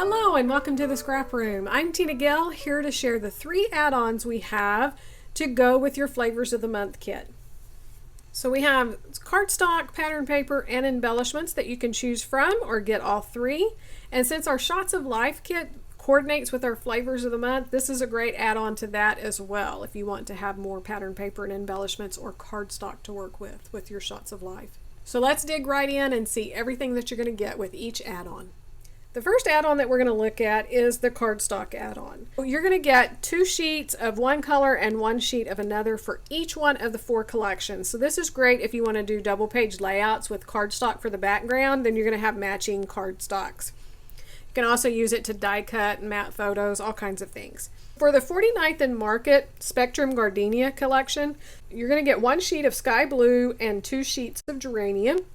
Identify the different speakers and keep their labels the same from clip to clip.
Speaker 1: Hello and welcome to the Scrap Room. I'm Tina Gill, here to share the 3 add-ons we have to go with your Flavors of the Month kit. So we have cardstock, pattern paper, and embellishments that you can choose from or get all 3. And since our Shots of Life kit coordinates with our Flavors of the Month, this is a great add-on to that as well if you want to have more pattern paper and embellishments or cardstock to work with your Shots of Life. So let's dig right in and see everything that you're going to get with each add-on. The first add-on that we're going to look at is the cardstock add-on. You're going to get 2 sheets of one color and 1 sheet of another for each one of the 4 collections. So this is great if you want to do double page layouts with cardstock for the background, then you're going to have matching cardstocks. You can also use it to die cut and matte photos, all kinds of things. For the 49th and Market Spectrum Gardenia collection, you're going to get 1 sheet of sky blue and 2 sheets of geranium.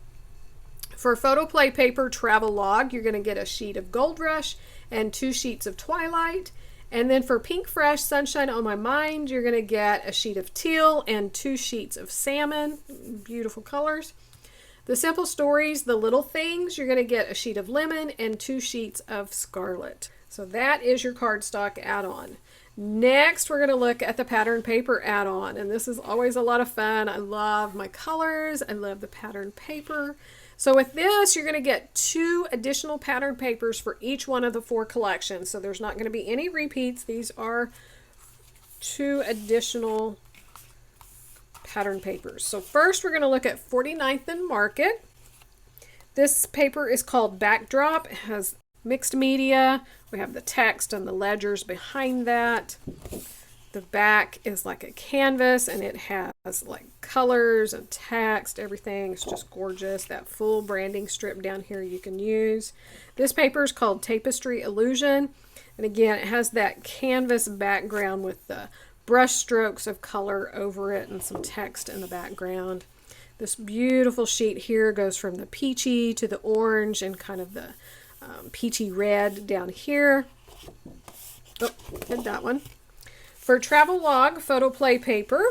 Speaker 1: For Photoplay Paper Travel Log, you're going to get a sheet of Gold Rush and 2 sheets of Twilight. And then for Pink Fresh Sunshine on My Mind, you're going to get a sheet of Teal and 2 sheets of Salmon. Beautiful colors. The Simple Stories, The Little Things, you're going to get a sheet of Lemon and 2 sheets of Scarlet. So that is your cardstock add-on. Next, we're going to look at the pattern paper add-on. And this is always a lot of fun. I love my colors. I love the pattern paper. So with this, you're going to get 2 additional pattern papers for each one of the 4 collections. So there's not going to be any repeats. These are 2 additional pattern papers. So first, we're going to look at 49th and Market. This paper is called Backdrop. It has mixed media. We have the text and the ledgers behind that. The back is like a canvas and it has like colors and text, everything. It's just gorgeous. That full branding strip down here you can use. This paper is called Tapestry Illusion. And again, it has that canvas background with the brush strokes of color over it and some text in the background. This beautiful sheet here goes from the peachy to the orange and kind of the peachy red down here. Oh, and that one. For Travel Log Photoplay Paper,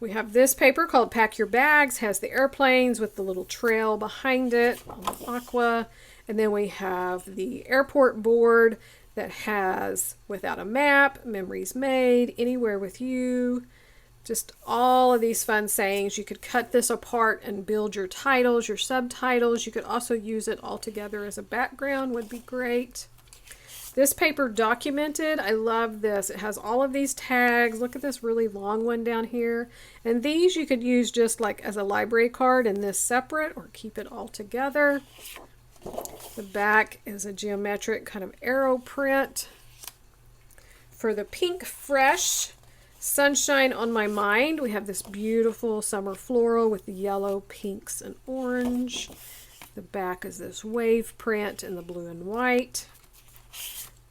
Speaker 1: we have this paper called Pack Your Bags. Has the airplanes with the little trail behind it on the aqua. And then we have the airport board that has Without a Map, Memories Made, Anywhere with You. Just all of these fun sayings. You could cut this apart and build your titles, your subtitles. You could also use it all together as a background, would be great. This paper Documented, I love this. It has all of these tags. Look at this really long one down here. And these you could use just like as a library card and this separate or keep it all together. The back is a geometric kind of arrow print. For the Pink Fresh Sunshine on My Mind, we have this beautiful summer floral with the yellow, pinks, and orange. The back is this wave print in the blue and white.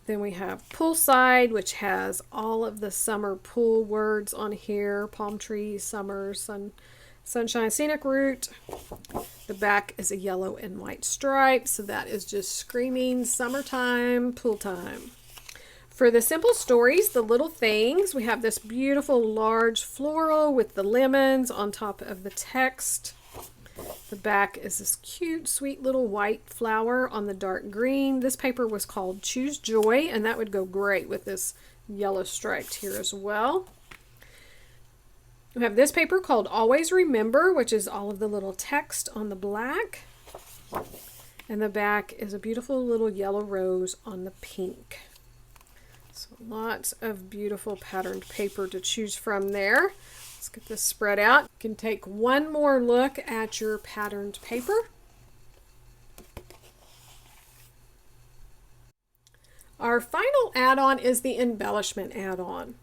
Speaker 1: Then we have Poolside, which has all of the summer pool words on here. Palm trees, summer, sunshine, scenic route. The back is a yellow and white stripe, so that is just screaming summertime, pool time. For the Simple Stories, The Little Things, we have this beautiful large floral with the lemons on top of the text. The back is this cute, sweet little white flower on the dark green. This paper was called Choose Joy, and that would go great with this yellow striped here as well. We have this paper called Always Remember, which is all of the little text on the black. And the back is a beautiful little yellow rose on the pink. So lots of beautiful patterned paper to choose from there. Let's get this spread out. You can take one more look at your patterned paper. Our final add-on is the embellishment add-on.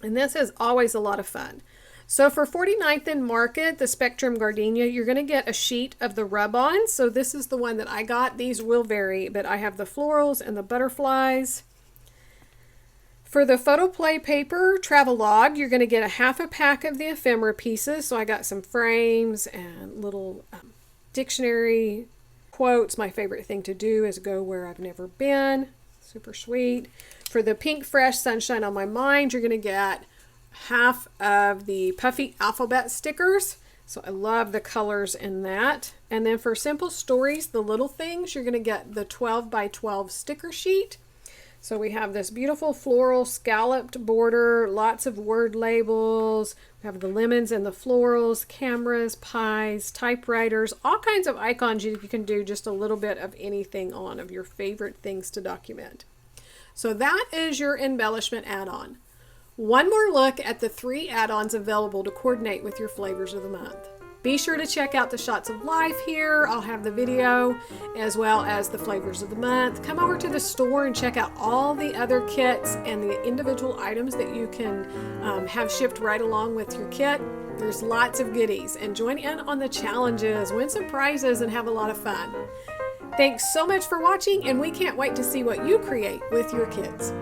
Speaker 1: And this is always a lot of fun. So for 49th and Market, the Spectrum Gardenia, you're going to get a sheet of the rub-on. So this is the one that I got. These will vary, but I have the florals and the butterflies. For the Photoplay Paper Travel Log, you're going to get a half a pack of the ephemera pieces. So I got some frames and little dictionary quotes. My favorite thing to do is go where I've never been. Super sweet. For the Pink Fresh Sunshine on My Mind, you're going to get half of the puffy alphabet stickers. So I love the colors in that. And then for simple stories, the little things, you're going to get the 12 by 12 sticker sheet. So we have this beautiful floral scalloped border, lots of word labels. We have the lemons and the florals, cameras, pies, typewriters, all kinds of icons you can do just a little bit of anything on of your favorite things to document. So that is your embellishment add-on. One more look at the 3 add-ons available to coordinate with your flavors of the month. Be sure to check out the shots of life here. I'll have the video as well as the flavors of the month. Come over to the store and check out all the other kits and the individual items that you can have shipped right along with your kit. There's lots of goodies, and join in on the challenges, win some prizes, and have a lot of fun. Thanks so much for watching, and we can't wait to see what you create with your kids.